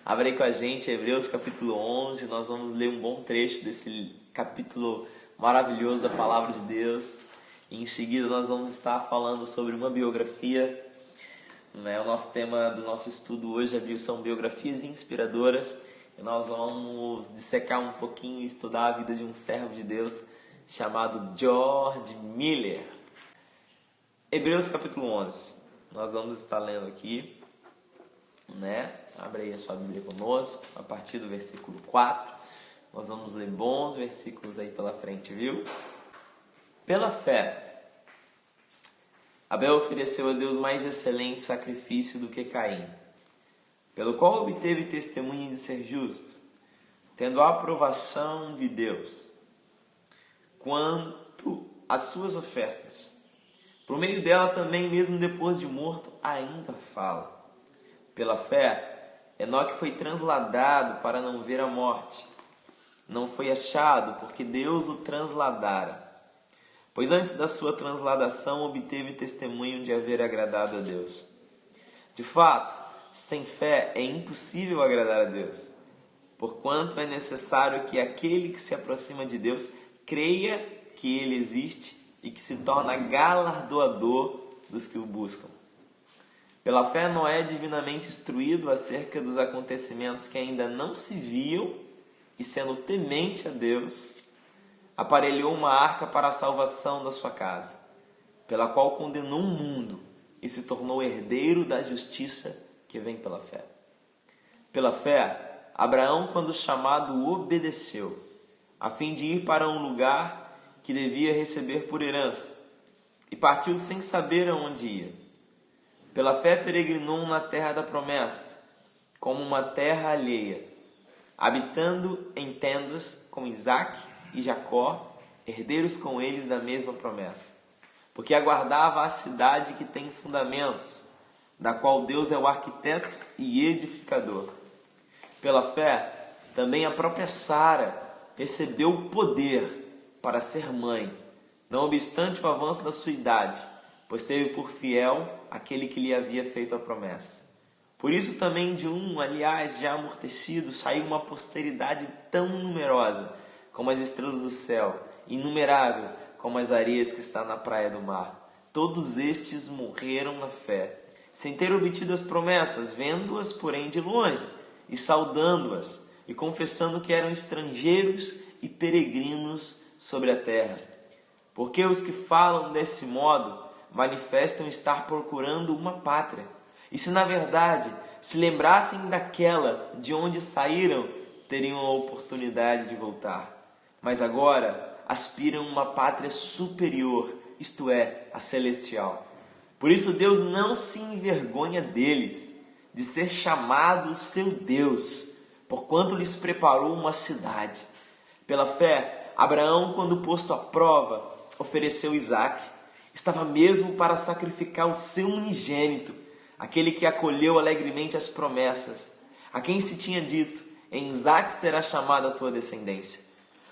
Abre aí com a gente, Hebreus capítulo 11, nós vamos ler um bom trecho desse capítulo maravilhoso da Palavra de Deus. E em seguida nós vamos estar falando sobre uma biografia. O nosso tema do nosso estudo hoje são biografias inspiradoras. E nós vamos dissecar um pouquinho e estudar a vida de um servo de Deus chamado George Miller. Hebreus capítulo 11, nós vamos estar lendo aqui, Abre aí a sua Bíblia conosco, a partir do versículo 4. Nós vamos ler bons versículos aí pela frente, viu? Pela fé, Abel ofereceu a Deus mais excelente sacrifício do que Caim, pelo qual obteve testemunho de ser justo, tendo a aprovação de Deus. Quanto às suas ofertas, por meio dela também, mesmo depois de morto, ainda fala. Pela fé, Enoque foi transladado para não ver a morte. Não foi achado, porque Deus o transladara. Pois antes da sua transladação, obteve testemunho de haver agradado a Deus. De fato, sem fé é impossível agradar a Deus, porquanto é necessário que aquele que se aproxima de Deus creia que Ele existe e que se torna galardoador dos que o buscam. Pela fé, Noé, divinamente instruído acerca dos acontecimentos que ainda não se viam, e sendo temente a Deus, aparelhou uma arca para a salvação da sua casa, pela qual condenou o mundo e se tornou herdeiro da justiça que vem pela fé. Pela fé, Abraão, quando chamado, obedeceu, a fim de ir para um lugar que devia receber por herança, e partiu sem saber aonde ia. Pela fé peregrinou na terra da promessa, como uma terra alheia, habitando em tendas com Isaque e Jacó, herdeiros com eles da mesma promessa, porque aguardava a cidade que tem fundamentos, da qual Deus é o arquiteto e edificador. Pela fé, também a própria Sara recebeu o poder para ser mãe, não obstante o avanço da sua idade, pois teve por fiel aquele que lhe havia feito a promessa. Por isso também de aliás, já amortecido, saiu uma posteridade tão numerosa como as estrelas do céu, inumerável como as areias que está na praia do mar. Todos estes morreram na fé, sem ter obtido as promessas, vendo-as, porém, de longe, e saudando-as, e confessando que eram estrangeiros e peregrinos sobre a terra. Porque os que falam desse modo manifestam estar procurando uma pátria. E se na verdade se lembrassem daquela de onde saíram, teriam a oportunidade de voltar. Mas agora aspiram uma pátria superior, isto é, a celestial. Por isso Deus não se envergonha deles, de ser chamado seu Deus, porquanto lhes preparou uma cidade. Pela fé, Abraão, quando posto à prova, ofereceu Isaque. Estava mesmo para sacrificar o seu unigênito, aquele que acolheu alegremente as promessas, a quem se tinha dito: em Isaque será chamada a tua descendência,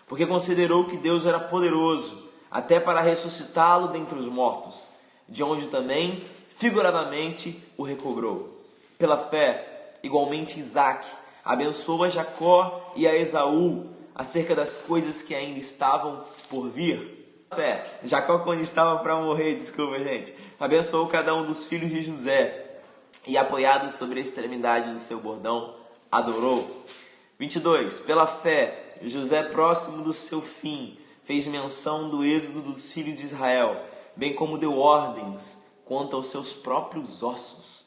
porque considerou que Deus era poderoso até para ressuscitá-lo dentre os mortos, de onde também, figuradamente, o recobrou. Pela fé, igualmente Isaque abençoou a Jacó e a Esaú acerca das coisas que ainda estavam por vir. Fé, Jacó, quando estava para morrer, abençoou cada um dos filhos de José e, apoiado sobre a extremidade do seu bordão, adorou. 22. Pela fé, José, próximo do seu fim, fez menção do êxodo dos filhos de Israel, bem como deu ordens quanto aos seus próprios ossos.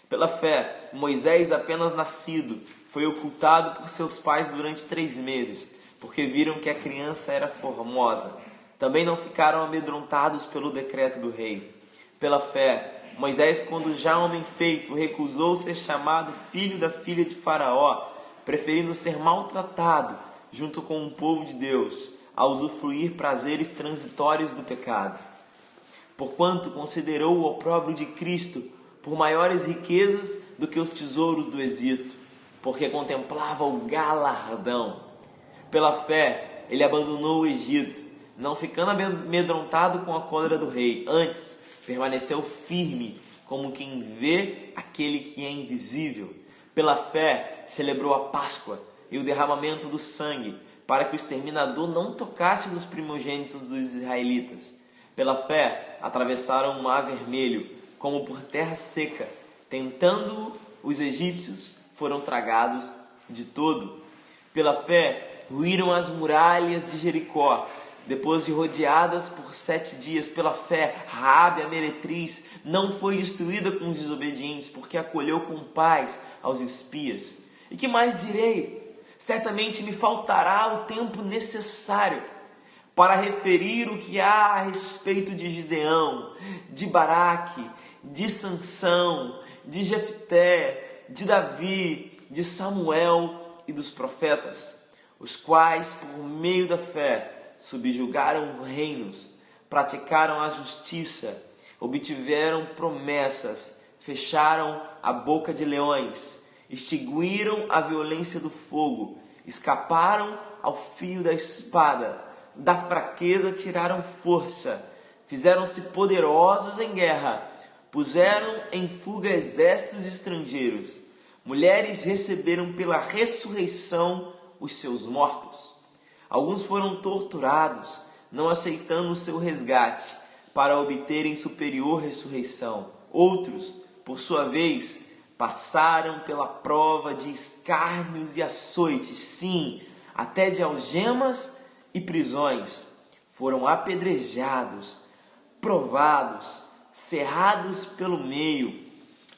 Pela fé, Moisés, apenas nascido, foi ocultado por seus pais durante 3 meses, porque viram que a criança era formosa. Também não ficaram amedrontados pelo decreto do rei. Pela fé, Moisés, quando já homem feito, recusou ser chamado filho da filha de Faraó, preferindo ser maltratado junto com o povo de Deus, a usufruir prazeres transitórios do pecado. Porquanto considerou o opróbrio de Cristo por maiores riquezas do que os tesouros do Egito, porque contemplava o galardão. Pela fé, ele abandonou o Egito, não ficando amedrontado com a cólera do rei. Antes, permaneceu firme, como quem vê aquele que é invisível. Pela fé, celebrou a Páscoa e o derramamento do sangue, para que o exterminador não tocasse nos primogênitos dos israelitas. Pela fé, atravessaram o mar vermelho, como por terra seca. Tentando os egípcios, foram tragados de todo. Pela fé, ruíram as muralhas de Jericó, depois de rodeadas por 7 dias. Pela fé, Raabe, a meretriz, não foi destruída com os desobedientes, porque acolheu com paz aos espias. E que mais direi? Certamente me faltará o tempo necessário para referir o que há a respeito de Gideão, de Baraque, de Sansão, de Jefté, de Davi, de Samuel e dos profetas, os quais, por meio da fé, subjugaram reinos, praticaram a justiça, obtiveram promessas, fecharam a boca de leões, extinguiram a violência do fogo, escaparam ao fio da espada, da fraqueza tiraram força, fizeram-se poderosos em guerra, puseram em fuga exércitos estrangeiros. Mulheres receberam pela ressurreição os seus mortos. Alguns foram torturados, não aceitando o seu resgate, para obterem superior ressurreição. Outros, por sua vez, passaram pela prova de escárnios e açoites, sim, até de algemas e prisões. Foram apedrejados, provados, cerrados pelo meio,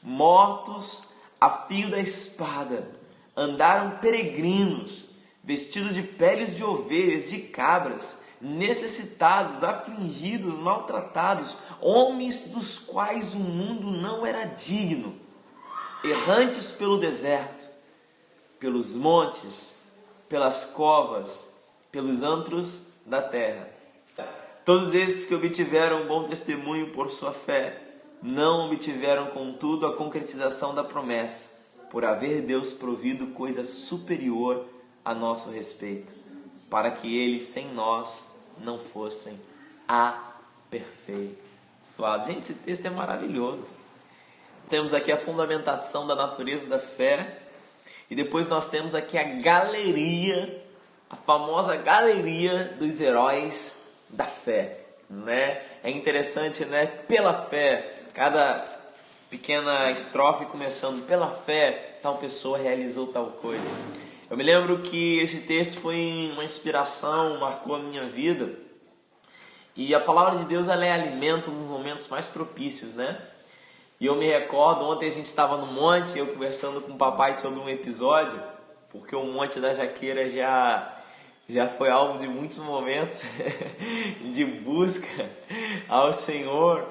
mortos a fio da espada. Andaram peregrinos, vestidos de peles de ovelhas, de cabras, necessitados, afligidos, maltratados, homens dos quais o mundo não era digno, errantes pelo deserto, pelos montes, pelas covas, pelos antros da terra. Todos esses que obtiveram um bom testemunho por sua fé, não obtiveram, contudo, a concretização da promessa, por haver Deus provido coisa superior a nosso respeito, para que eles, sem nós, não fossem aperfeiçoados. Gente, esse texto é maravilhoso. Temos aqui a fundamentação da natureza da fé, e depois nós temos aqui a galeria, a famosa galeria dos heróis da fé, né? É interessante, né? Pela fé, cada pequena estrofe começando, pela fé, tal pessoa realizou tal coisa. Eu me lembro que esse texto foi uma inspiração, marcou a minha vida, e a palavra de Deus, ela é alimento nos momentos mais propícios, né? E eu me recordo, ontem a gente estava no monte, eu conversando com o papai sobre um episódio, porque o Monte da Jaqueira já foi alvo de muitos momentos de busca ao Senhor.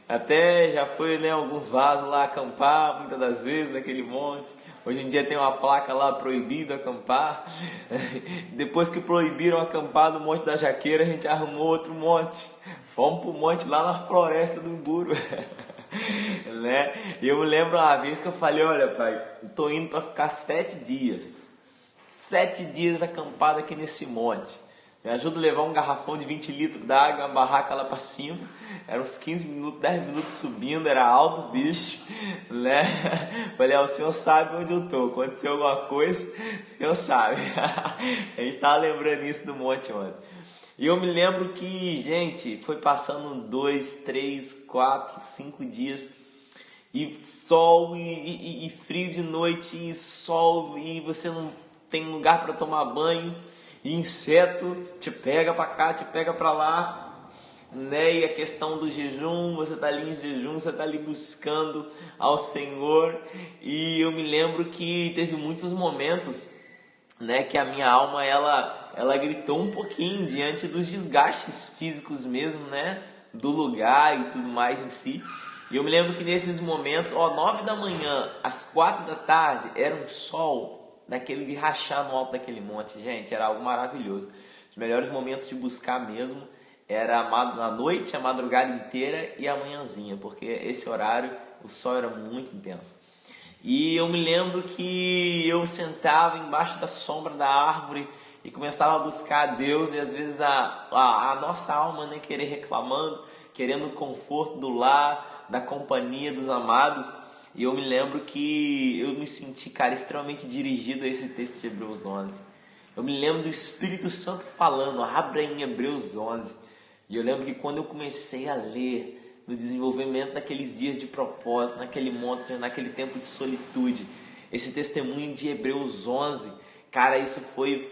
Até já foi, né, alguns vasos lá acampar, muitas das vezes, naquele monte. Hoje em dia tem uma placa lá, proibido acampar. Depois que proibiram acampar no Monte da Jaqueira, a gente arrumou outro monte. Fomos pro monte lá na floresta do Umburo. Né? E eu me lembro uma vez que eu falei, olha pai, eu tô indo para ficar 7 dias. 7 dias acampado aqui nesse monte. Me ajuda a levar um garrafão de 20 litros d'água, uma barraca lá para cima. Era uns 15 minutos, 10 minutos subindo, era alto o bicho, né? Falei, o senhor sabe onde eu tô, aconteceu alguma coisa, o senhor sabe. A gente tava lembrando isso do monte ontem. E eu me lembro que, gente, foi passando 2, 3, 4, 5 dias, e sol, e frio de noite, e sol, e você não tem lugar para tomar banho, e inseto te pega para cá, te pega para lá, né? E a questão do jejum, você está ali em jejum, você está ali buscando ao Senhor. E eu me lembro que teve muitos momentos, né, que a minha alma ela gritou um pouquinho diante dos desgastes físicos mesmo, né, do lugar e tudo mais em si. E eu me lembro que nesses momentos, 9 da manhã, às 4 da tarde, era um sol daquele de rachar no alto daquele monte, gente, era algo maravilhoso. Os melhores momentos de buscar mesmo era a noite, a madrugada inteira e a manhãzinha, porque esse horário o sol era muito intenso. E eu me lembro que eu sentava embaixo da sombra da árvore e começava a buscar a Deus, e às vezes a nossa alma, né, querer reclamando, querendo o conforto do lar, da companhia dos amados. E eu me lembro que eu me senti, cara, extremamente dirigido a esse texto de Hebreus 11. Eu me lembro do Espírito Santo falando, abra em Hebreus 11. E eu lembro que quando eu comecei a ler, no desenvolvimento daqueles dias de propósito, naquele monte, naquele tempo de solitude, esse testemunho de Hebreus 11, cara, isso foi,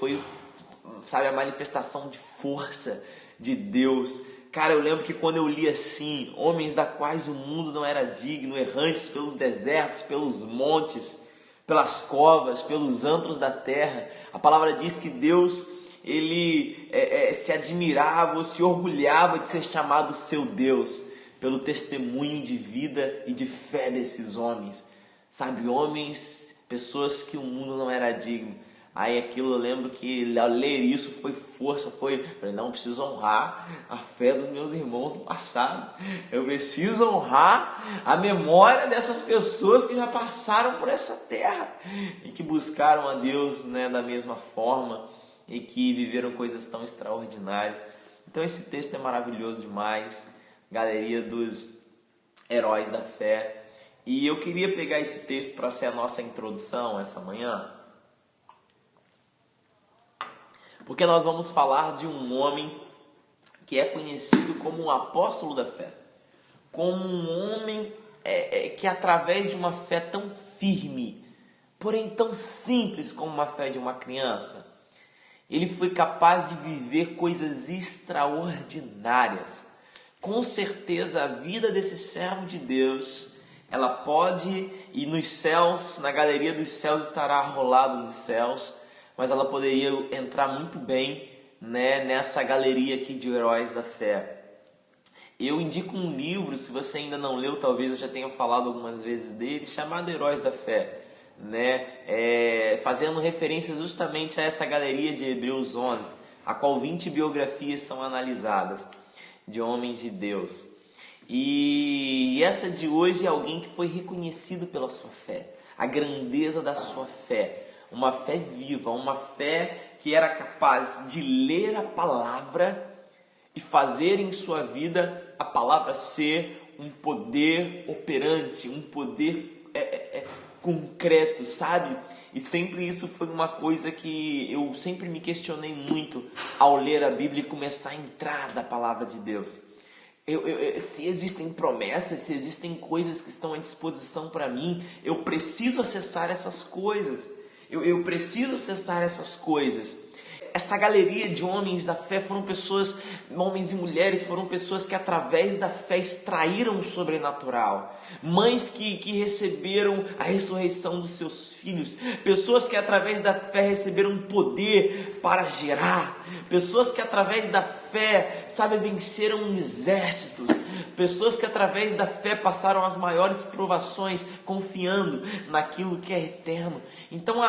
sabe, a manifestação de força de Deus. Cara, eu lembro que quando eu li assim, homens da quais o mundo não era digno, errantes pelos desertos, pelos montes, pelas covas, pelos antros da terra, a palavra diz que Deus, ele se admirava, ou se orgulhava de ser chamado seu Deus, pelo testemunho de vida e de fé desses homens. Sabe, homens, pessoas que o mundo não era digno. Aí aquilo, eu lembro que ao ler isso foi força, falei, não, preciso honrar a fé dos meus irmãos do passado. Eu preciso honrar a memória dessas pessoas que já passaram por essa terra e que buscaram a Deus, né, da mesma forma e que viveram coisas tão extraordinárias. Então esse texto é maravilhoso demais, galeria dos heróis da fé. E eu queria pegar esse texto para ser a nossa introdução essa manhã, porque nós vamos falar de um homem que é conhecido como um apóstolo da fé, como um homem que através de uma fé tão firme, porém tão simples como uma fé de uma criança, ele foi capaz de viver coisas extraordinárias. Com certeza a vida desse servo de Deus, ela pode ir nos céus, na galeria dos céus estará arrolado nos céus, mas ela poderia entrar muito bem, né, nessa galeria aqui de heróis da fé. Eu indico um livro, se você ainda não leu, talvez eu já tenha falado algumas vezes dele, chamado Heróis da Fé, né, fazendo referência justamente a essa galeria de Hebreus 11, a qual 20 biografias são analisadas de homens de Deus. E essa de hoje é alguém que foi reconhecido pela sua fé, a grandeza da sua fé. Uma fé viva, uma fé que era capaz de ler a palavra e fazer em sua vida a palavra ser um poder operante, um poder concreto, sabe? E sempre isso foi uma coisa que eu sempre me questionei muito ao ler a Bíblia e começar a entrar da palavra de Deus. Se existem promessas, se existem coisas que estão à disposição para mim, eu preciso acessar essas coisas. Eu preciso acessar essas coisas. Essa galeria de homens da fé foram pessoas, homens e mulheres, foram pessoas que através da fé extraíram o sobrenatural. Mães que receberam a ressurreição dos seus filhos. Pessoas que através da fé receberam poder para gerar. Pessoas que através da fé, sabe, venceram exércitos. Pessoas que através da fé passaram as maiores provações, confiando naquilo que é eterno. Então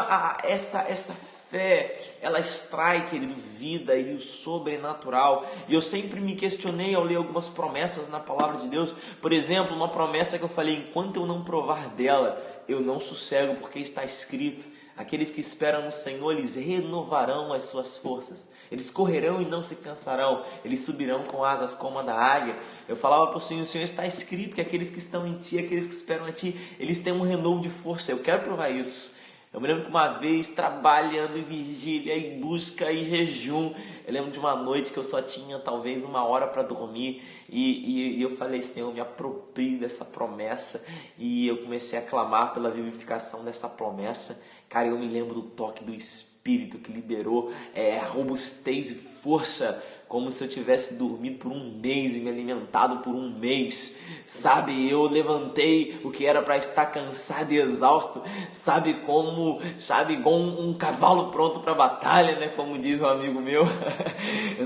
essa fé, ela extrai, querido, vida e o sobrenatural. E eu sempre me questionei ao ler algumas promessas na palavra de Deus. Por exemplo, uma promessa que eu falei, enquanto eu não provar dela, eu não sossego, porque está escrito, aqueles que esperam no Senhor, eles renovarão as suas forças. Eles correrão e não se cansarão. Eles subirão com asas como a da águia. Eu falava para o Senhor está escrito que aqueles que estão em Ti, aqueles que esperam em Ti, eles têm um renovo de força. Eu quero provar isso. Eu me lembro que uma vez, trabalhando em vigília, em busca e jejum, eu lembro de uma noite que eu só tinha talvez 1 hora para dormir e eu falei, Senhor, me aproprie dessa promessa, e eu comecei a clamar pela vivificação dessa promessa. Cara, eu me lembro do toque do Espírito que liberou robustez e força, como se eu tivesse dormido por 1 mês e me alimentado por 1 mês, sabe? Eu levantei o que era para estar cansado e exausto, sabe? Igual um cavalo pronto para a batalha, né? Como diz um amigo meu,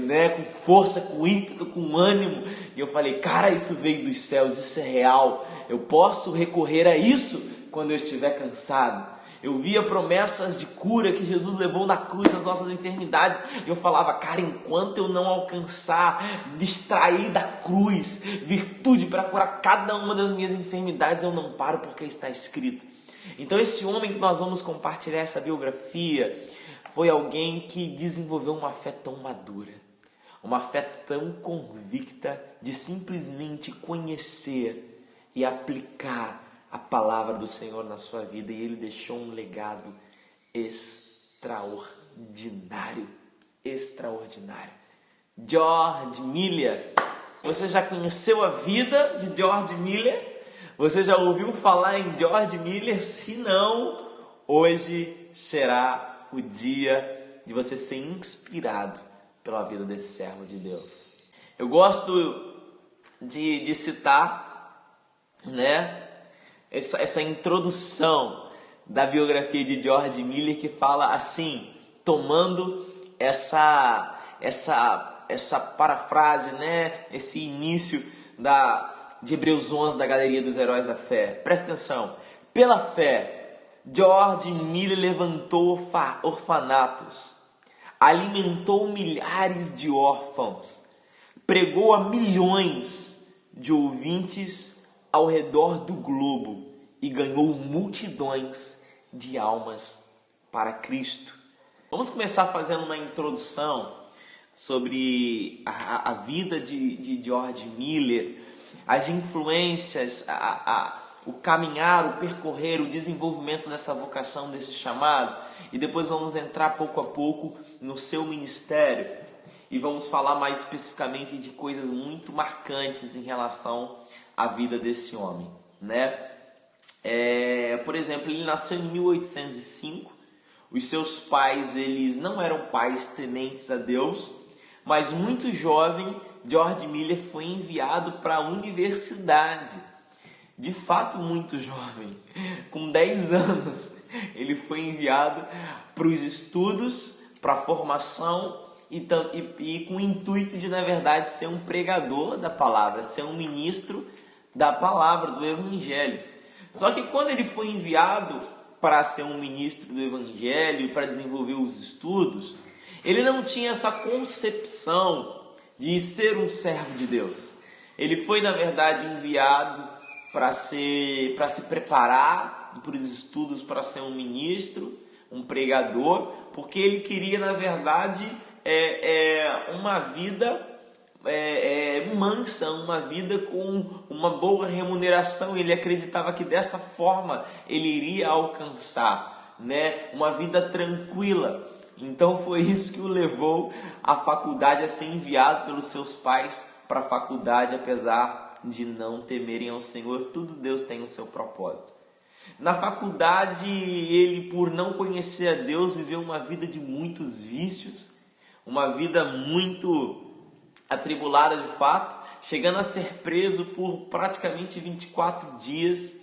né? Com força, com ímpeto, com ânimo. E eu falei, cara, isso veio dos céus, isso é real. Eu posso recorrer a isso quando eu estiver cansado. Eu via promessas de cura que Jesus levou na cruz, as nossas enfermidades. E eu falava, cara, enquanto eu não alcançar, distrair da cruz, virtude para curar cada uma das minhas enfermidades, eu não paro, porque está escrito. Então esse homem que nós vamos compartilhar essa biografia, foi alguém que desenvolveu uma fé tão madura, uma fé tão convicta de simplesmente conhecer e aplicar a palavra do Senhor na sua vida e ele deixou um legado extraordinário. Extraordinário. George Miller. Você já conheceu a vida de George Miller? Você já ouviu falar em George Miller? Se não, hoje será o dia de você ser inspirado pela vida desse servo de Deus. Eu gosto de citar, essa introdução da biografia de George Miller, que fala assim, tomando essa parafrase, esse início de Hebreus 11 da Galeria dos Heróis da Fé. Presta atenção. Pela fé, George Miller levantou orfanatos, alimentou milhares de órfãos, pregou a milhões de ouvintes ao redor do globo e ganhou multidões de almas para Cristo. Vamos começar fazendo uma introdução sobre a vida de George Miller, as influências, o caminhar, o percorrer, o desenvolvimento dessa vocação, desse chamado, e depois vamos entrar pouco a pouco no seu ministério e vamos falar mais especificamente de coisas muito marcantes em relação à vida desse homem, Por exemplo, ele nasceu em 1805. Os seus pais, eles não eram pais tementes a Deus, mas muito jovem, George Miller foi enviado para a universidade. De fato, muito jovem. Com 10 anos, ele foi enviado para os estudos, para a formação e com o intuito de, na verdade, ser um pregador da palavra, ser um ministro da palavra, do evangelho. Só que quando ele foi enviado para ser um ministro do evangelho, para desenvolver os estudos, ele não tinha essa concepção de ser um servo de Deus. Ele foi, na verdade, enviado para se preparar para os estudos, para ser um ministro, um pregador, porque ele queria, na verdade, uma vida mansa, uma vida com uma boa remuneração. Ele acreditava que dessa forma ele iria alcançar, uma vida tranquila. Então foi isso que o levou à faculdade, a ser enviado pelos seus pais para a faculdade, apesar de não temerem ao Senhor. Tudo Deus tem o seu propósito. Na faculdade, ele, por não conhecer a Deus, viveu uma vida de muitos vícios, uma vida muito atribulada de fato, chegando a ser preso por praticamente 24 dias,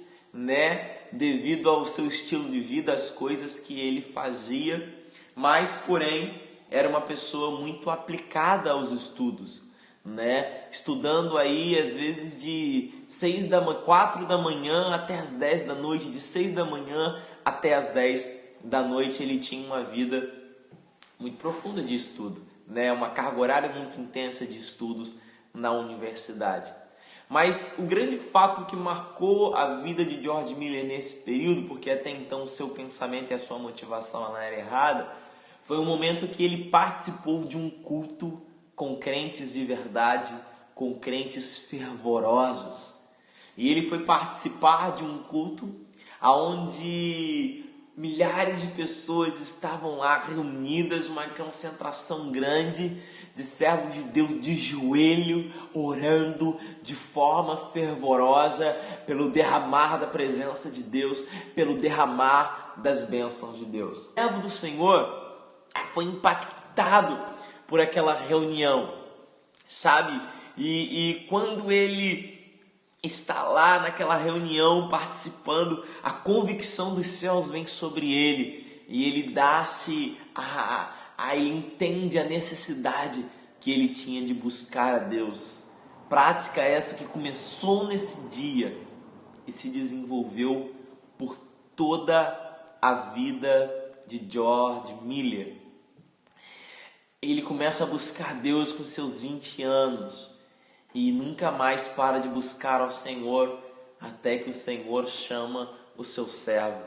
devido ao seu estilo de vida, às coisas que ele fazia, mas, porém, era uma pessoa muito aplicada aos estudos, estudando aí, às vezes, de 4 da manhã até as 10 da noite, de 6 da manhã até as 10 da noite, ele tinha uma vida muito profunda de estudo, uma carga horária muito intensa de estudos na universidade. Mas o grande fato que marcou a vida de George Miller nesse período, porque até então o seu pensamento e a sua motivação não era errada, foi o momento que ele participou de um culto com crentes de verdade, com crentes fervorosos. E ele foi participar de um culto onde milhares de pessoas estavam lá reunidas, uma concentração grande de servos de Deus de joelho, orando de forma fervorosa pelo derramar da presença de Deus, pelo derramar das bênçãos de Deus. O servo do Senhor foi impactado por aquela reunião, sabe? E quando ele está lá naquela reunião participando, a convicção dos céus vem sobre ele e ele ele entende a necessidade que ele tinha de buscar a Deus. Prática essa que começou nesse dia e se desenvolveu por toda a vida de George Miller. Ele começa a buscar Deus com seus 20 anos e nunca mais para de buscar ao Senhor até que o Senhor chama o seu servo.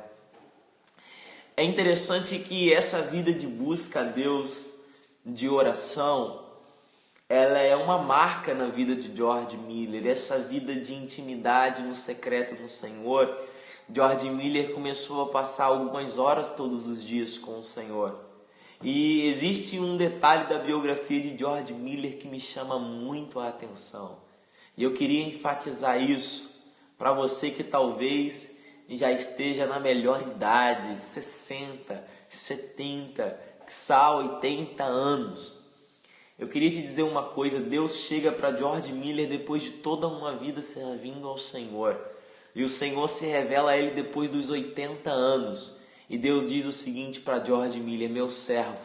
É interessante que essa vida de busca a Deus, de oração, ela é uma marca na vida de George Miller, essa vida de intimidade no secreto no Senhor. George Miller começou a passar algumas horas todos os dias com o Senhor. E existe um detalhe da biografia de George Miller que me chama muito a atenção. E eu queria enfatizar isso para você que talvez já esteja na melhor idade, 60, 70, quiçá 80 anos. Eu queria te dizer uma coisa, Deus chega para George Miller depois de toda uma vida servindo ao Senhor. E o Senhor se revela a ele depois dos 80 anos. E Deus diz o seguinte para George Miller: meu servo,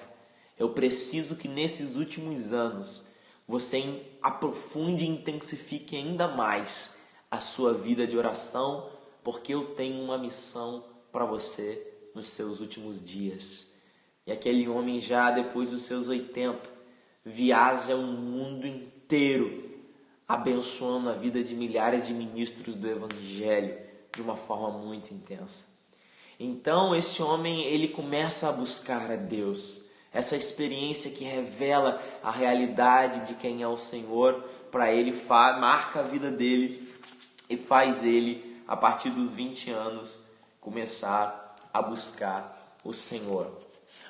eu preciso que nesses últimos anos você aprofunde e intensifique ainda mais a sua vida de oração, porque eu tenho uma missão para você nos seus últimos dias. E aquele homem já depois dos seus 80 viaja o mundo inteiro abençoando a vida de milhares de ministros do Evangelho de uma forma muito intensa. Então esse homem, ele começa a buscar a Deus, essa experiência que revela a realidade de quem é o Senhor, para ele marca a vida dele e faz ele, a partir dos 20 anos, começar a buscar o Senhor.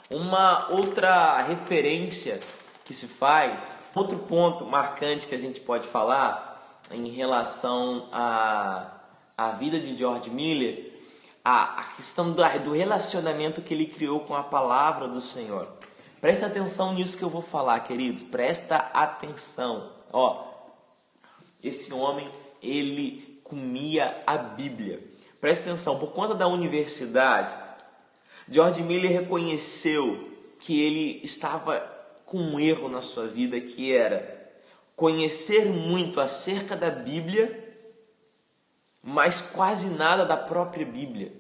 Uma outra referência que se faz, outro ponto marcante que a gente pode falar em relação à vida de George Miller, a questão do relacionamento que ele criou com a palavra do Senhor. Presta atenção nisso que eu vou falar, queridos. Presta atenção. Esse homem, ele comia a Bíblia. Presta atenção, por conta da universidade, George Miller reconheceu que ele estava com um erro na sua vida, que era conhecer muito acerca da Bíblia, mas quase nada da própria Bíblia.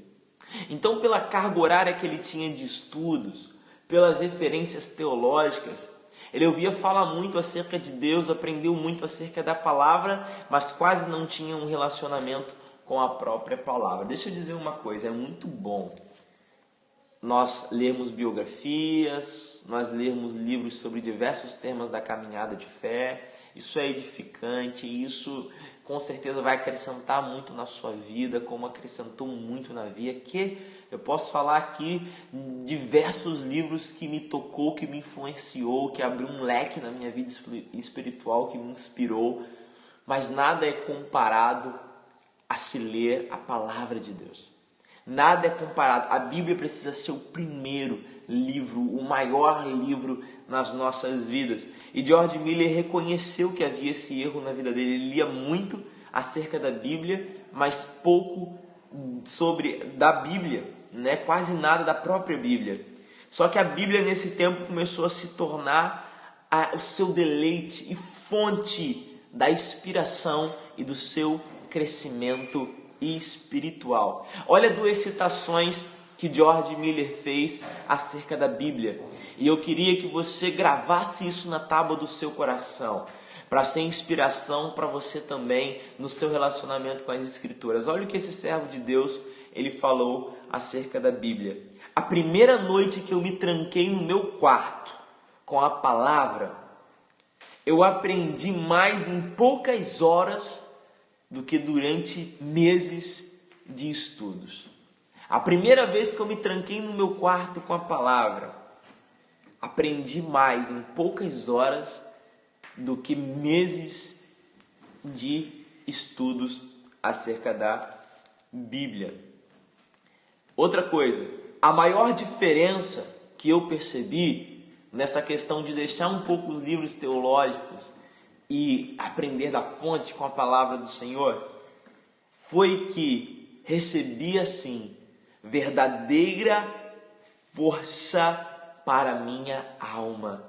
Então, pela carga horária que ele tinha de estudos, pelas referências teológicas, ele ouvia falar muito acerca de Deus, aprendeu muito acerca da palavra, mas quase não tinha um relacionamento com a própria palavra. Deixa eu dizer uma coisa, é muito bom nós lermos biografias, nós lermos livros sobre diversos temas da caminhada de fé. Isso é edificante, isso com certeza vai acrescentar muito na sua vida, como acrescentou muito na minha, que eu posso falar aqui diversos livros que me tocou, que me influenciou, que abriu um leque na minha vida espiritual, que me inspirou, mas nada é comparado a se ler a palavra de Deus. Nada é comparado. A Bíblia precisa ser o primeiro livro, o maior livro nas nossas vidas. E George Miller reconheceu que havia esse erro na vida dele. Ele lia muito acerca da Bíblia, mas pouco da Bíblia, né? Quase nada da própria Bíblia. Só que a Bíblia nesse tempo começou a se tornar o seu deleite e fonte da inspiração e do seu crescimento espiritual. Olha duas citações que George Miller fez acerca da Bíblia. E eu queria que você gravasse isso na tábua do seu coração, para ser inspiração para você também no seu relacionamento com as Escrituras. Olha o que esse servo de Deus ele falou acerca da Bíblia. A primeira noite que eu me tranquei no meu quarto com a palavra, eu aprendi mais em poucas horas do que durante meses de estudos. A primeira vez que eu me tranquei no meu quarto com a palavra, aprendi mais em poucas horas do que meses de estudos acerca da Bíblia. Outra coisa, a maior diferença que eu percebi nessa questão de deixar um pouco os livros teológicos e aprender da fonte com a palavra do Senhor, foi que recebi assim verdadeira força para a minha alma.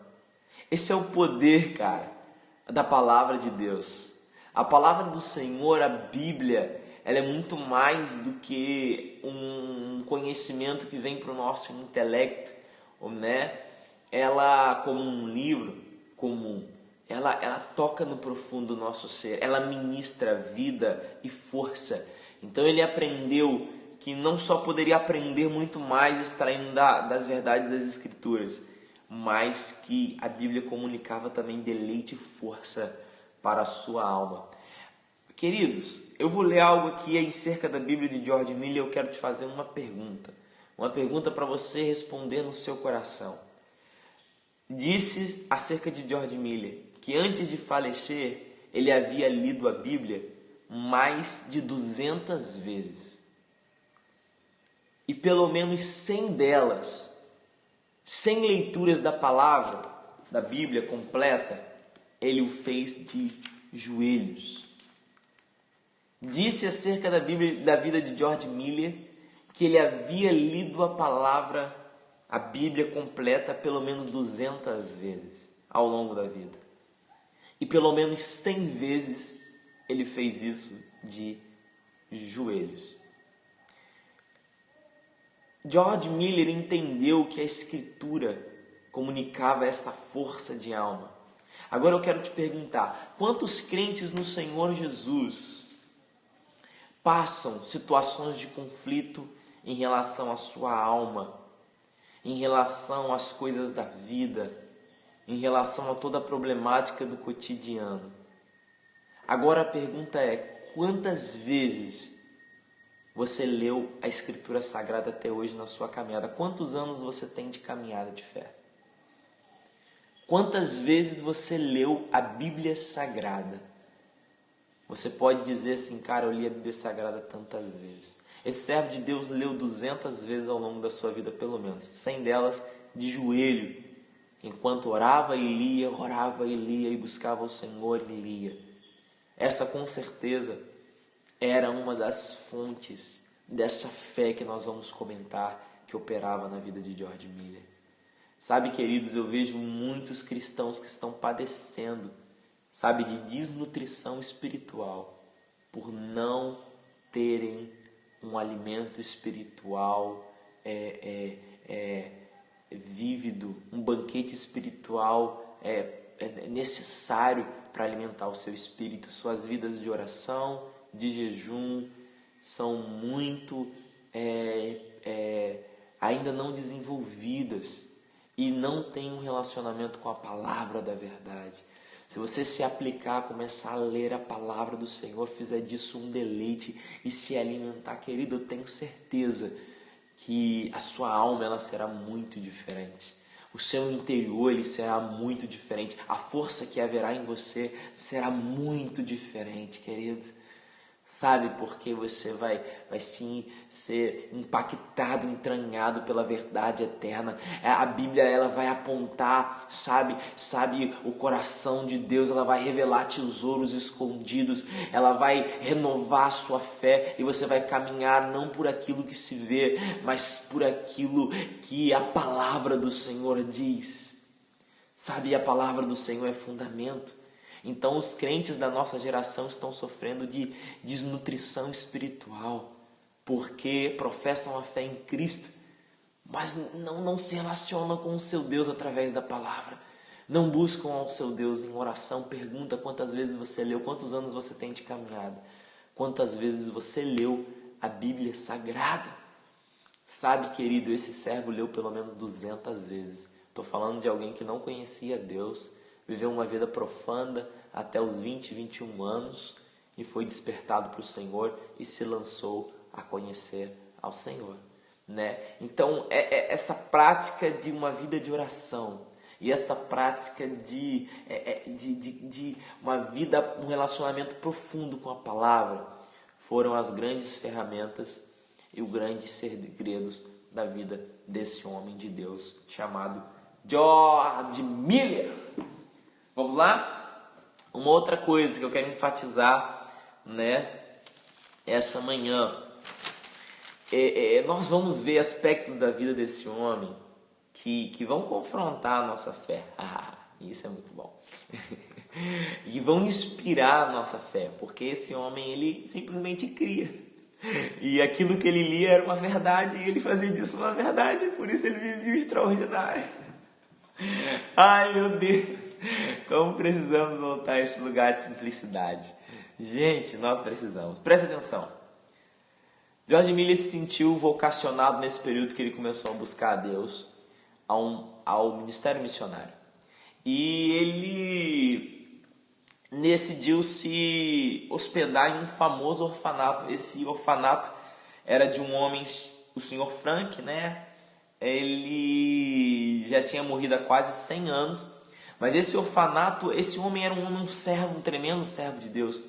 Esse é o poder, cara, da palavra de Deus. A palavra do Senhor, a Bíblia, ela é muito mais do que um conhecimento que vem para o nosso intelecto, né? Ela, como um livro comum, ela toca no profundo do nosso ser, ela ministra vida e força. Então ele aprendeu que não só poderia aprender muito mais extraindo das verdades das Escrituras, mas que a Bíblia comunicava também deleite e força para a sua alma. Queridos, eu vou ler algo aqui em cerca da Bíblia de George Miller e eu quero te fazer uma pergunta para você responder no seu coração. Disse acerca de George Miller que antes de falecer, ele havia lido a Bíblia mais de 200 vezes. E pelo menos 100 delas, 100 leituras da palavra, da Bíblia completa, ele o fez de joelhos. Disse acerca da Bíblia, da vida de George Miller, que ele havia lido a Bíblia completa pelo menos 200 vezes ao longo da vida. E pelo menos 100 vezes ele fez isso de joelhos. George Miller entendeu que a Escritura comunicava essa força de alma. Agora eu quero te perguntar, quantos crentes no Senhor Jesus passam situações de conflito em relação à sua alma, em relação às coisas da vida, em relação a toda a problemática do cotidiano? Agora a pergunta é, quantas vezes você leu a Escritura Sagrada até hoje na sua caminhada? Quantos anos você tem de caminhada de fé? Quantas vezes você leu a Bíblia Sagrada? Você pode dizer assim, cara, eu li a Bíblia Sagrada tantas vezes. Esse servo de Deus leu 200 vezes ao longo da sua vida, pelo menos. 100 delas de joelho. Enquanto orava e lia e buscava o Senhor e lia. Essa com certeza era uma das fontes dessa fé que nós vamos comentar, que operava na vida de George Miller. Sabe, queridos, eu vejo muitos cristãos que estão padecendo, sabe, de desnutrição espiritual, por não terem um alimento espiritual vívido, um banquete espiritual necessário para alimentar o seu espírito. Suas vidas de oração, de jejum, são muito ainda não desenvolvidas e não têm um relacionamento com a palavra da verdade. Se você se aplicar, começar a ler a palavra do Senhor, fizer disso um deleite e se alimentar, querido, eu tenho certeza que a sua alma ela será muito diferente. O seu interior ele será muito diferente. A força que haverá em você será muito diferente, querido. Sabe, porque você vai sim ser impactado, entranhado pela verdade eterna. A Bíblia ela vai apontar, sabe o coração de Deus, ela vai revelar tesouros escondidos, ela vai renovar a sua fé e você vai caminhar não por aquilo que se vê, mas por aquilo que a palavra do Senhor diz. Sabe, a palavra do Senhor é fundamento. Então os crentes da nossa geração estão sofrendo de desnutrição espiritual, porque professam a fé em Cristo, mas não se relacionam com o seu Deus através da palavra. Não buscam ao seu Deus em oração. Pergunta quantas vezes você leu, quantos anos você tem de caminhada, quantas vezes você leu a Bíblia Sagrada. Sabe, querido, esse servo leu pelo menos 200 vezes. Estou falando de alguém que não conhecia Deus, viveu uma vida profunda até os 20, 21 anos e foi despertado para o Senhor e se lançou a conhecer ao Senhor, né? Então, essa prática de uma vida de oração e essa prática de uma vida, um relacionamento profundo com a palavra foram as grandes ferramentas e os grandes segredos da vida desse homem de Deus chamado George Miller. Vamos lá? Uma outra coisa que eu quero enfatizar, né, essa manhã. Nós vamos ver aspectos da vida desse homem que vão confrontar a nossa fé. Isso é muito bom. E vão inspirar a nossa fé, porque esse homem, ele simplesmente cria. E aquilo que ele lia era uma verdade, e ele fazia disso uma verdade, por isso ele vivia o extraordinário. Ai, meu Deus, como precisamos voltar a este lugar de simplicidade. Gente, nós precisamos. Presta atenção. George Miller se sentiu vocacionado nesse período que ele começou a buscar a Deus ao ministério missionário. E ele decidiu se hospedar em um famoso orfanato. Esse orfanato era de um homem, o Sr. Frank, né? Ele já tinha morrido há quase 100 anos, mas esse orfanato, esse homem era um servo, um tremendo servo de Deus.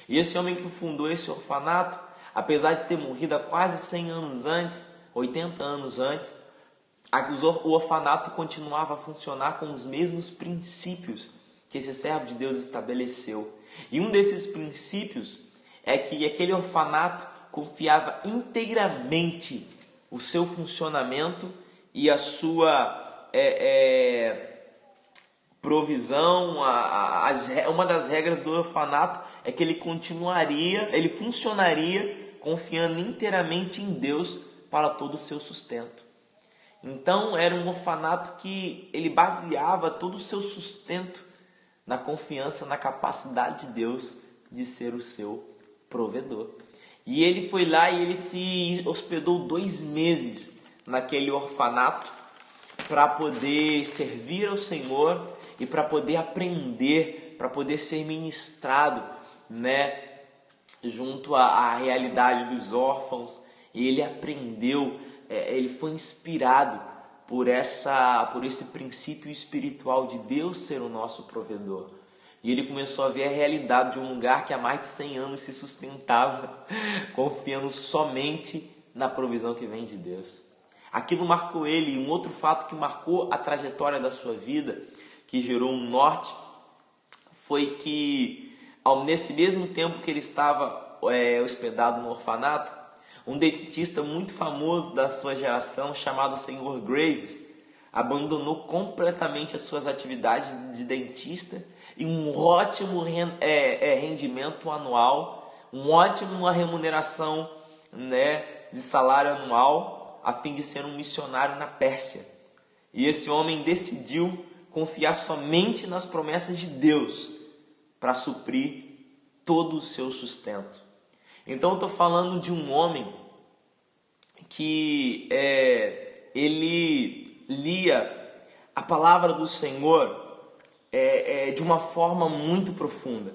E esse homem que fundou esse orfanato, apesar de ter morrido há quase 100 anos antes, 80 anos antes, o orfanato continuava a funcionar com os mesmos princípios que esse servo de Deus estabeleceu. E um desses princípios é que aquele orfanato confiava integramente o seu funcionamento e a sua provisão. Uma das regras do orfanato é que ele funcionaria confiando inteiramente em Deus para todo o seu sustento. Então era um orfanato que ele baseava todo o seu sustento na confiança, na capacidade de Deus de ser o seu provedor. E ele foi lá e ele se hospedou 2 meses naquele orfanato para poder servir ao Senhor e para poder aprender, para poder ser ministrado, né, junto à realidade dos órfãos. E ele aprendeu, ele foi inspirado por esse princípio espiritual de Deus ser o nosso provedor. E ele começou a ver a realidade de um lugar que há mais de 100 anos se sustentava, confiando somente na provisão que vem de Deus. Aquilo marcou ele. E um outro fato que marcou a trajetória da sua vida, que gerou um norte, foi que nesse mesmo tempo que ele estava hospedado no orfanato, um dentista muito famoso da sua geração, chamado Sr. Graves, abandonou completamente as suas atividades de dentista e um ótimo rendimento anual, uma ótima remuneração, né, de salário anual, a fim de ser um missionário na Pérsia. E esse homem decidiu confiar somente nas promessas de Deus para suprir todo o seu sustento. Então eu estou falando de um homem que ele lia a palavra do Senhor de uma forma muito profunda.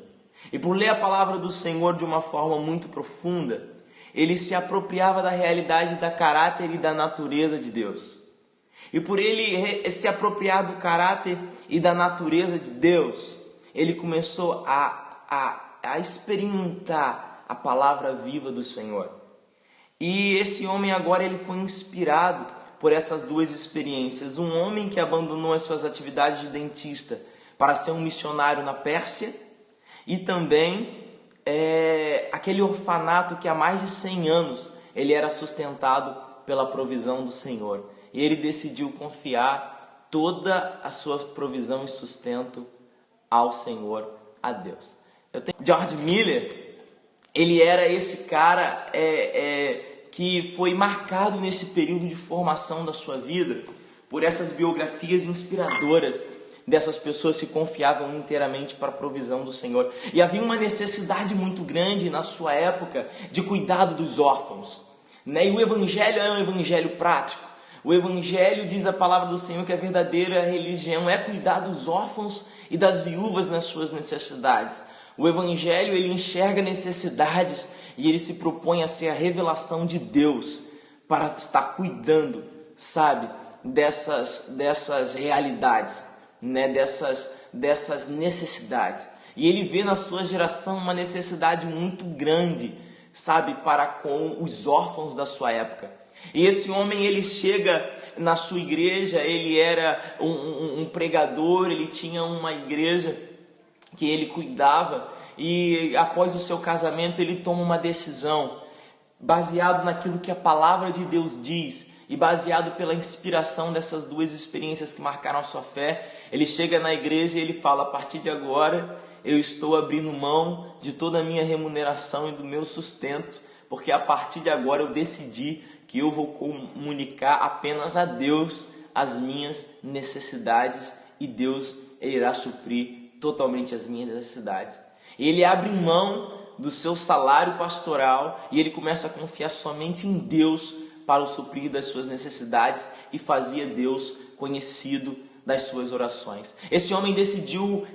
E por ler a palavra do Senhor de uma forma muito profunda, ele se apropriava da realidade, da caráter e da natureza de Deus. E por ele se apropriar do caráter e da natureza de Deus, ele começou a experimentar a palavra viva do Senhor. E esse homem agora ele foi inspirado por essas 2 experiências. Um homem que abandonou as suas atividades de dentista para ser um missionário na Pérsia, e também aquele orfanato que há mais de 100 anos ele era sustentado pela provisão do Senhor. E ele decidiu confiar toda a sua provisão e sustento ao Senhor, a Deus. George Miller, ele era esse cara que foi marcado nesse período de formação da sua vida por essas biografias inspiradoras dessas pessoas que confiavam inteiramente para a provisão do Senhor. E havia uma necessidade muito grande na sua época de cuidado dos órfãos, né? E o Evangelho é um evangelho prático. O Evangelho diz a palavra do Senhor que a verdadeira religião é cuidar dos órfãos e das viúvas nas suas necessidades. O Evangelho, ele enxerga necessidades e ele se propõe a ser a revelação de Deus para estar cuidando, sabe, dessas realidades, né, dessas necessidades. E ele vê na sua geração uma necessidade muito grande, sabe, para com os órfãos da sua época. E esse homem, ele chega na sua igreja, ele era um pregador, ele tinha uma igreja que ele cuidava, e após o seu casamento ele toma uma decisão, baseado naquilo que a palavra de Deus diz, e baseado pela inspiração dessas 2 experiências que marcaram a sua fé. Ele chega na igreja e ele fala: a partir de agora eu estou abrindo mão de toda a minha remuneração e do meu sustento, porque a partir de agora eu decidi que eu vou comunicar apenas a Deus as minhas necessidades, e Deus irá suprir totalmente as minhas necessidades. Ele abre mão do seu salário pastoral e ele começa a confiar somente em Deus para o suprir das suas necessidades, e fazia Deus conhecido das suas orações. Esse homem decidiu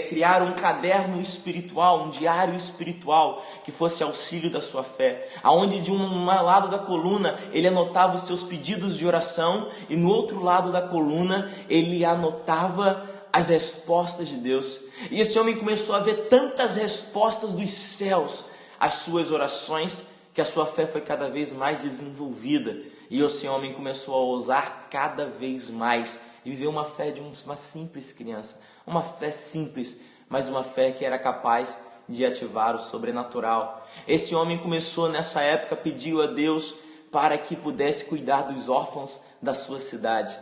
criar um caderno espiritual, um diário espiritual que fosse auxílio da sua fé, aonde de um lado da coluna ele anotava os seus pedidos de oração e no outro lado da coluna ele anotava as respostas de Deus. E esse homem começou a ver tantas respostas dos céus às suas orações que a sua fé foi cada vez mais desenvolvida. E esse homem começou a ousar cada vez mais e viver uma fé de uma simples criança. Uma fé simples, mas uma fé que era capaz de ativar o sobrenatural. Esse homem começou nessa época, pediu a Deus para que pudesse cuidar dos órfãos da sua cidade.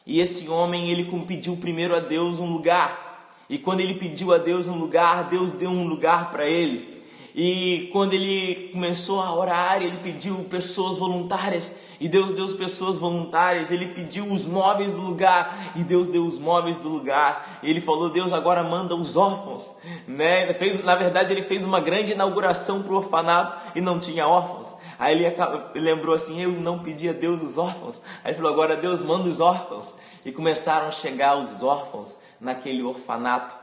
E esse homem, ele pediu primeiro a Deus um lugar. E quando ele pediu a Deus um lugar, Deus deu um lugar para ele. E quando ele começou a orar, ele pediu pessoas voluntárias. E Deus deu as pessoas voluntárias. Ele pediu os móveis do lugar. E Deus deu os móveis do lugar. E ele falou, Deus agora manda os órfãos. Né? Na verdade, ele fez uma grande inauguração para o orfanato e não tinha órfãos. Aí ele lembrou assim, eu não pedi a Deus os órfãos. Aí ele falou, agora Deus manda os órfãos. E começaram a chegar os órfãos naquele orfanato.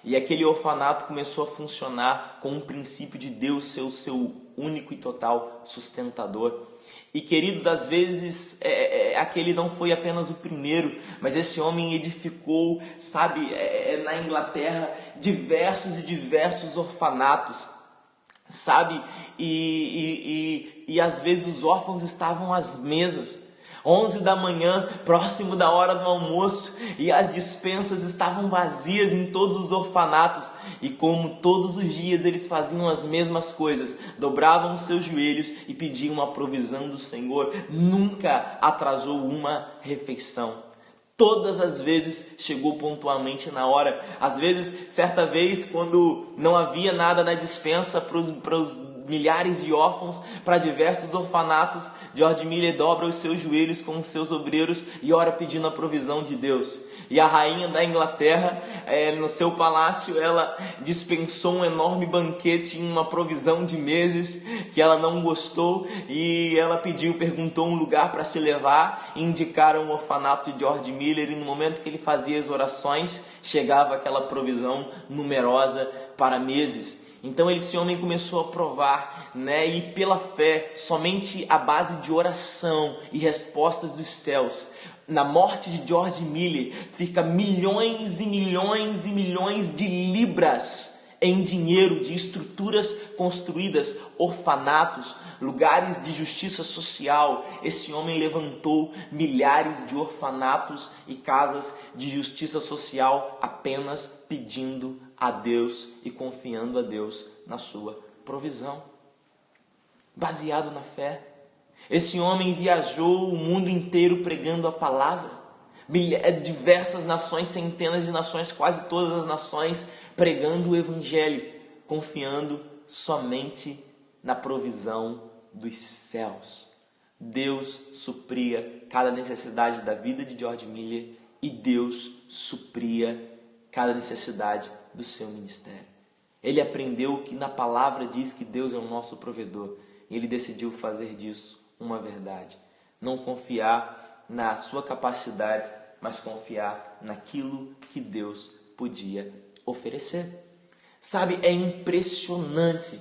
E aquele orfanato começou a funcionar com um princípio de Deus ser o seu único e total sustentador. E queridos, às vezes aquele não foi apenas o primeiro, mas esse homem edificou, sabe, na Inglaterra, diversos e diversos orfanatos. Sabe, e às vezes os órfãos estavam às mesas, 11 da manhã, próximo da hora do almoço, e as despensas estavam vazias em todos os orfanatos. E como todos os dias eles faziam as mesmas coisas, dobravam os seus joelhos e pediam a provisão do Senhor, nunca atrasou uma refeição. Todas as vezes chegou pontualmente na hora. Às vezes, certa vez, quando não havia nada na despensa para os milhares de órfãos, para diversos orfanatos, George Miller dobra os seus joelhos com os seus obreiros e ora pedindo a provisão de Deus. E a rainha da Inglaterra, no seu palácio, ela dispensou um enorme banquete em uma provisão de meses que ela não gostou, e ela perguntou um lugar para se levar, e indicaram o orfanato de George Miller, e no momento que ele fazia as orações, chegava aquela provisão numerosa para meses. Então esse homem começou a provar, né? E pela fé, somente à base de oração e respostas dos céus, na morte de George Miller, fica milhões e milhões e milhões de libras em dinheiro, de estruturas construídas, orfanatos, lugares de justiça social. Esse homem levantou milhares de orfanatos e casas de justiça social apenas pedindo a Deus e confiando a Deus na sua provisão, baseado na fé. Esse homem viajou o mundo inteiro pregando a palavra, diversas nações, centenas de nações, quase todas as nações, pregando o evangelho, confiando somente na provisão dos céus. Deus supria cada necessidade da vida de George Miller e Deus supria cada necessidade do seu ministério. Ele aprendeu que na palavra diz que Deus é o nosso provedor, e ele decidiu fazer disso uma verdade. Não confiar na sua capacidade, mas confiar naquilo que Deus podia oferecer. Sabe, é impressionante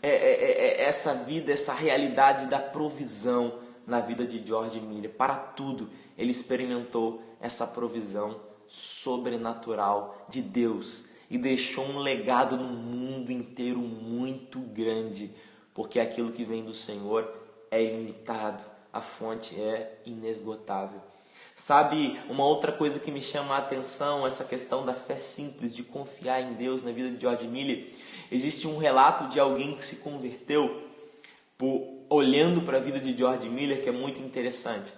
essa vida, essa realidade da provisão na vida de George Miller. Para tudo, ele experimentou essa provisão sobrenatural de Deus e deixou um legado no mundo inteiro muito grande, porque aquilo que vem do Senhor é ilimitado, a fonte é inesgotável. Sabe, uma outra coisa que me chama a atenção, essa questão da fé simples, de confiar em Deus na vida de George Miller. Existe um relato de alguém que se converteu olhando para a vida de George Miller, que é muito interessante.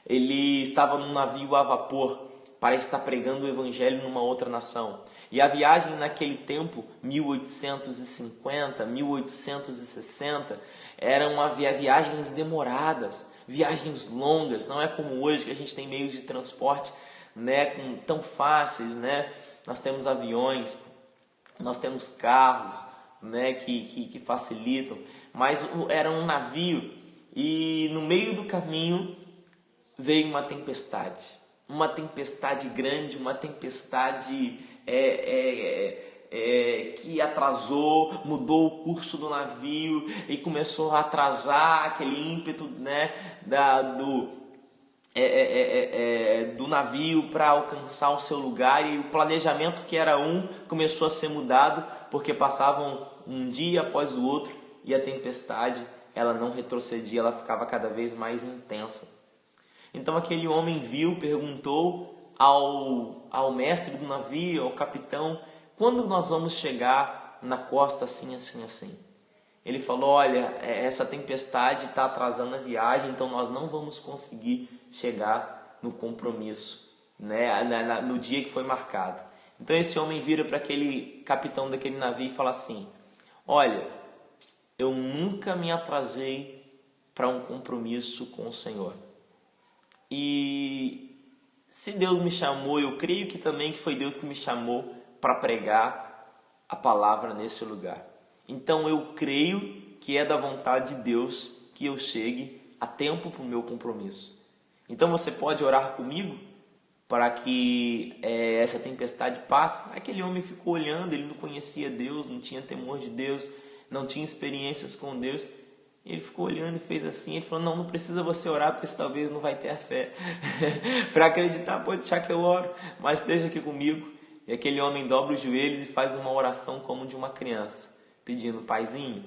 Ele estava num navio a vapor para estar pregando o evangelho numa outra nação. E a viagem naquele tempo, 1850, 1860, eram viagens demoradas, viagens longas. Não é como hoje que a gente tem meios de transporte, né, tão fáceis, né? Nós temos aviões, nós temos carros, né, que facilitam. Mas era um navio e no meio do caminho veio uma tempestade. uma tempestade grande, uma tempestade que atrasou, mudou o curso do navio e começou a atrasar aquele ímpeto, né, do navio para alcançar o seu lugar, e o planejamento que era começou a ser mudado, porque passavam um dia após o outro e a tempestade ela não retrocedia, ela ficava cada vez mais intensa. Então aquele homem perguntou ao mestre do navio, ao capitão: quando nós vamos chegar na costa assim, assim, assim? Ele falou: olha, essa tempestade está atrasando a viagem, então nós não vamos conseguir chegar no compromisso, né, no dia que foi marcado. Então esse homem vira para aquele capitão daquele navio e fala assim: olha, eu nunca me atrasei para um compromisso com o Senhor. E se Deus me chamou, eu creio que também que foi Deus que me chamou para pregar a palavra nesse lugar. Então eu creio que é da vontade de Deus que eu chegue a tempo para o meu compromisso. Então você pode orar comigo para que essa tempestade passe? Aquele homem ficou olhando, ele não conhecia Deus, não tinha temor de Deus, não tinha experiências com Deus. Ele ficou olhando e fez assim. Ele falou: não precisa você orar, porque você talvez não vai ter a fé para acreditar. Pode deixar que eu oro, mas esteja aqui comigo. E aquele homem dobra os joelhos e faz uma oração como de uma criança, pedindo: paizinho,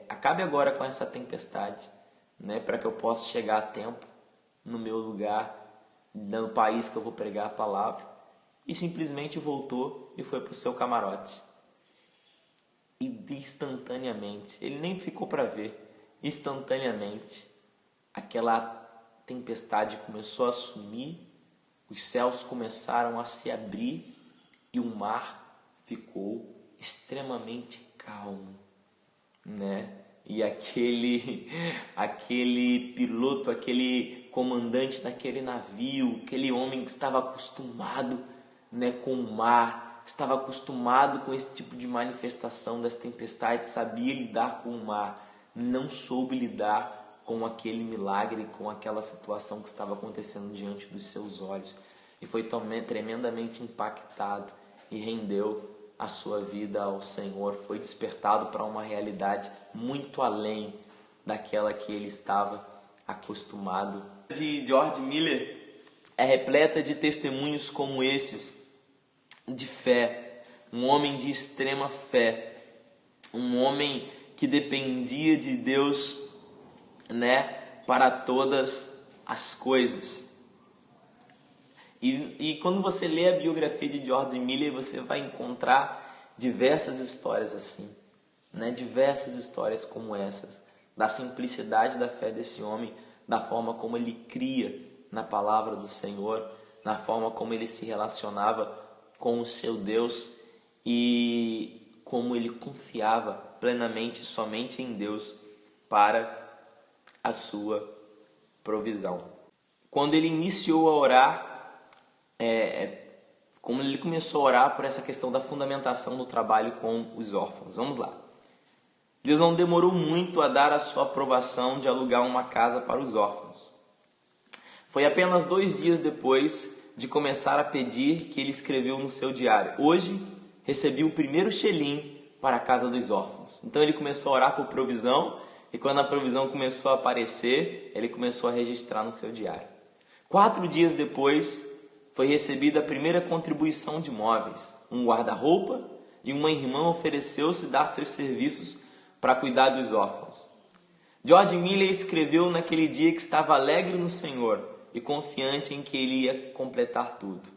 acabe agora com essa tempestade, né, para que eu possa chegar a tempo no meu lugar, no país que eu vou pregar a palavra. E simplesmente voltou e foi para o seu camarote. E instantaneamente, ele nem ficou para ver, instantaneamente aquela tempestade começou a sumir, os céus começaram a se abrir e o mar ficou extremamente calmo, né? E aquele piloto, aquele comandante daquele navio, aquele homem que estava acostumado, né, com o mar, estava acostumado com esse tipo de manifestação das tempestades, sabia lidar com o mar, não soube lidar com aquele milagre, com aquela situação que estava acontecendo diante dos seus olhos, e foi tremendamente impactado e rendeu a sua vida ao Senhor, foi despertado para uma realidade muito além daquela que ele estava acostumado. De George Miller é repleta de testemunhos como esses, de fé, um homem de extrema fé, um homem que dependia de Deus, né, para todas as coisas. E quando você lê a biografia de George Miller, você vai encontrar diversas histórias assim, né, diversas histórias como essas, da simplicidade da fé desse homem, da forma como ele cria na palavra do Senhor, na forma como ele se relacionava com o seu Deus e como ele confiava plenamente somente em Deus para a sua provisão. Quando ele iniciou a orar, como ele começou a orar por essa questão da fundamentação do trabalho com os órfãos. Vamos lá. Deus não demorou muito a dar a sua aprovação de alugar uma casa para os órfãos. Foi apenas 2 dias depois de começar a pedir que ele escreveu no seu diário: hoje recebi o primeiro shelim para a casa dos órfãos. Então ele começou a orar por provisão, e quando a provisão começou a aparecer, ele começou a registrar no seu diário. 4 dias depois, foi recebida a primeira contribuição de móveis. Um guarda-roupa e uma irmã ofereceu-se dar seus serviços para cuidar dos órfãos. George Miller escreveu naquele dia que estava alegre no Senhor e confiante em que ele ia completar tudo.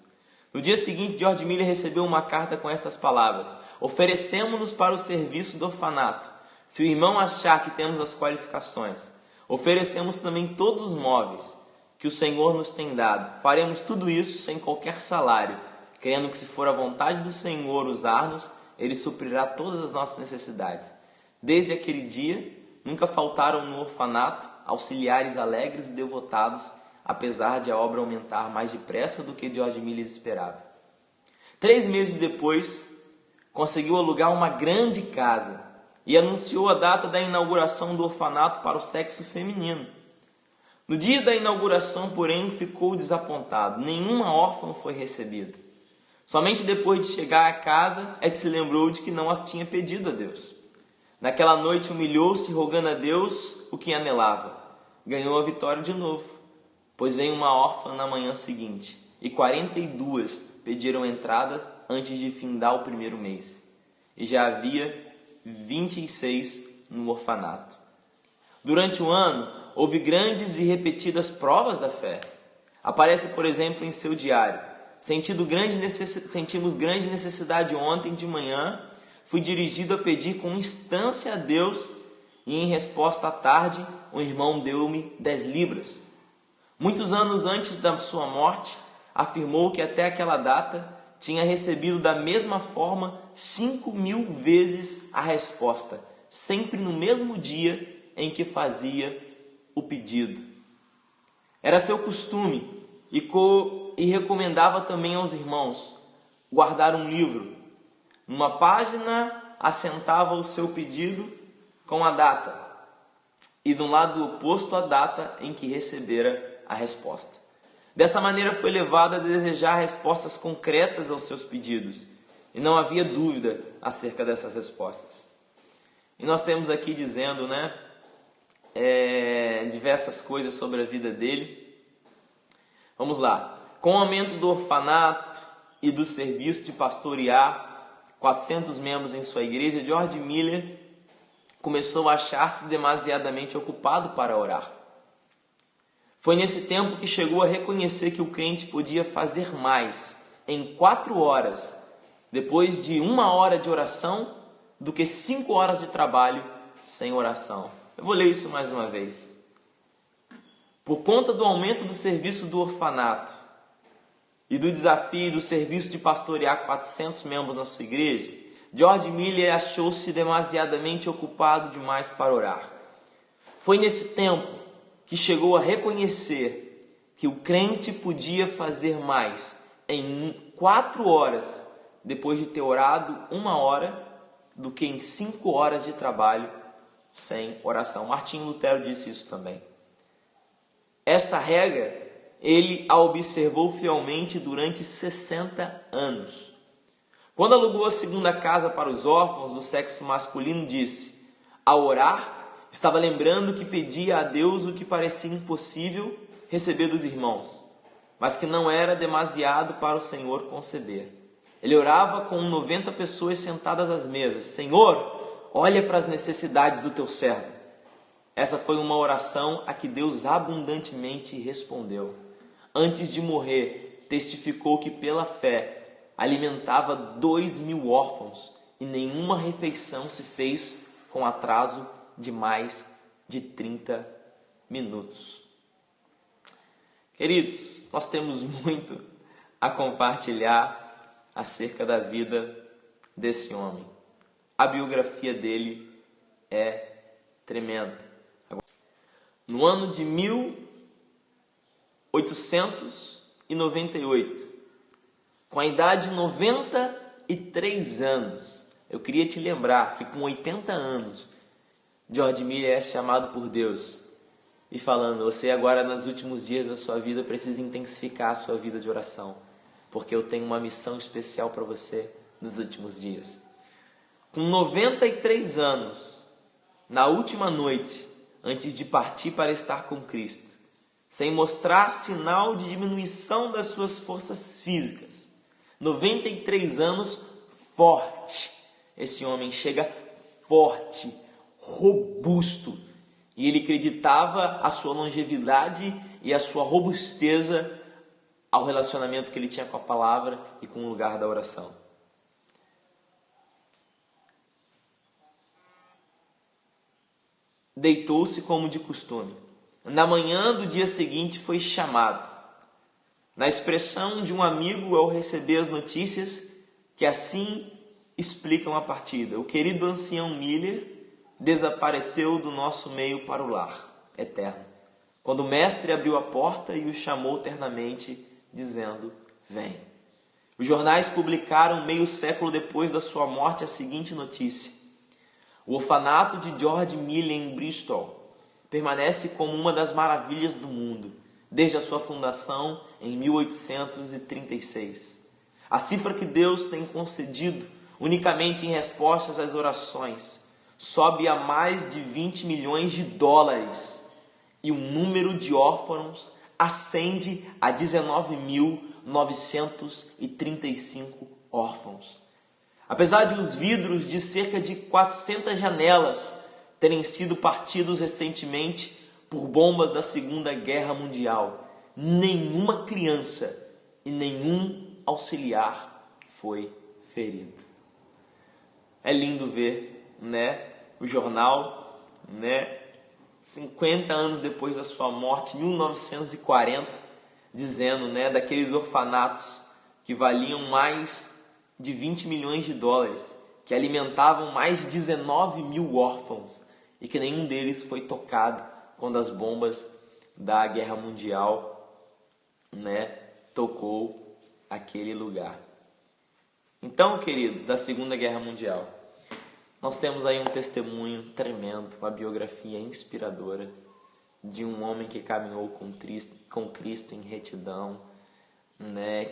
No dia seguinte, George Miller recebeu uma carta com estas palavras: oferecemos-nos para o serviço do orfanato. Se o irmão achar que temos as qualificações, oferecemos também todos os móveis que o Senhor nos tem dado. Faremos tudo isso sem qualquer salário, crendo que se for a vontade do Senhor usar-nos, Ele suprirá todas as nossas necessidades. Desde aquele dia, nunca faltaram no orfanato auxiliares alegres e devotados, apesar de a obra aumentar mais depressa do que George Miller esperava. 3 meses depois, conseguiu alugar uma grande casa e anunciou a data da inauguração do orfanato para o sexo feminino. No dia da inauguração, porém, ficou desapontado. Nenhuma órfã foi recebida. Somente depois de chegar à casa é que se lembrou de que não as tinha pedido a Deus. Naquela noite humilhou-se, rogando a Deus o que anelava. Ganhou a vitória de novo, pois veio uma órfã na manhã seguinte, e 42 pediram entradas antes de findar o primeiro mês. E já havia 26 no orfanato. Durante o ano, houve grandes e repetidas provas da fé. Aparece, por exemplo, em seu diário: sentimos grande necessidade ontem de manhã, fui dirigido a pedir com instância a Deus, e em resposta à tarde, um irmão deu-me 10 libras. Muitos anos antes da sua morte, afirmou que até aquela data tinha recebido da mesma forma 5.000 vezes a resposta, sempre no mesmo dia em que fazia o pedido. Era seu costume e recomendava também aos irmãos guardar um livro. Numa página assentava o seu pedido com a data e do lado oposto a data em que recebera a resposta. Dessa maneira foi levado a desejar respostas concretas aos seus pedidos, e não havia dúvida acerca dessas respostas. E nós temos aqui dizendo, diversas coisas sobre a vida dele. Vamos lá. Com o aumento do orfanato e do serviço de pastorear 400 membros em sua igreja, George Miller começou a achar-se demasiadamente ocupado para orar. Foi nesse tempo que chegou a reconhecer que o crente podia fazer mais em 4 horas, depois de 1 hora de oração, do que 5 horas de trabalho sem oração. Eu vou ler isso mais uma vez. Por conta do aumento do serviço do orfanato e do desafio do serviço de pastorear 400 membros na sua igreja, George Miller achou-se demasiadamente ocupado demais para orar. Foi nesse tempo que chegou a reconhecer que o crente podia fazer mais em 4 horas, depois de ter orado 1 hora, do que em 5 horas de trabalho sem oração. Martinho Lutero disse isso também. Essa regra ele a observou fielmente durante 60 anos. Quando alugou a segunda casa para os órfãos do sexo masculino, disse: ao orar, estava lembrando que pedia a Deus o que parecia impossível receber dos irmãos, mas que não era demasiado para o Senhor conceber. Ele orava com 90 pessoas sentadas às mesas: Senhor, olha para as necessidades do teu servo. Essa foi uma oração a que Deus abundantemente respondeu. Antes de morrer, testificou que pela fé alimentava 2.000 órfãos e nenhuma refeição se fez com atraso de mais de 30 minutos. Queridos, nós temos muito a compartilhar acerca da vida desse homem. A biografia dele é tremenda. No ano de 1898, com a idade de 93 anos, eu queria te lembrar que com 80 anos, George Miller é chamado por Deus e falando: você agora nos últimos dias da sua vida precisa intensificar a sua vida de oração, porque eu tenho uma missão especial para você nos últimos dias. Com 93 anos, na última noite, antes de partir para estar com Cristo, sem mostrar sinal de diminuição das suas forças físicas, 93 anos, forte. Esse homem chega forte, robusto, e ele acreditava a sua longevidade e a sua robusteza ao relacionamento que ele tinha com a palavra e com o lugar da oração. Deitou-se como de costume. Na manhã do dia seguinte foi chamado. Na expressão de um amigo ao receber as notícias que assim explicam a partida: o querido ancião Miller desapareceu do nosso meio para o lar eterno, quando o mestre abriu a porta e o chamou ternamente, dizendo: vem. Os jornais publicaram meio século depois da sua morte a seguinte notícia: o orfanato de George Miller em Bristol permanece como uma das maravilhas do mundo, desde a sua fundação em 1836. A cifra que Deus tem concedido unicamente em respostas às orações sobe a mais de 20 milhões de dólares e o número de órfãos ascende a 19.935 órfãos. Apesar de os vidros de cerca de 400 janelas terem sido partidos recentemente por bombas da Segunda Guerra Mundial, nenhuma criança e nenhum auxiliar foi ferido. É lindo ver, o jornal, 50 anos depois da sua morte, 1940, dizendo, daqueles orfanatos que valiam mais de 20 milhões de dólares, que alimentavam mais de 19 mil órfãos e que nenhum deles foi tocado quando as bombas da Guerra Mundial, tocou aquele lugar. Então, queridos, da Segunda Guerra Mundial, nós temos aí um testemunho tremendo, uma biografia inspiradora de um homem que caminhou com Cristo em retidão,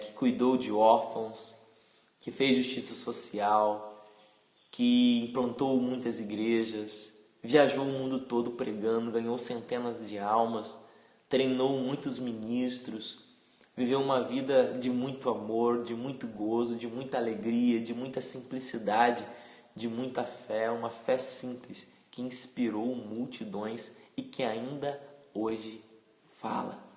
que cuidou de órfãos, que fez justiça social, que implantou muitas igrejas, viajou o mundo todo pregando, ganhou centenas de almas, treinou muitos ministros, viveu uma vida de muito amor, de muito gozo, de muita alegria, de muita simplicidade, de muita fé, uma fé simples que inspirou multidões e que ainda hoje fala.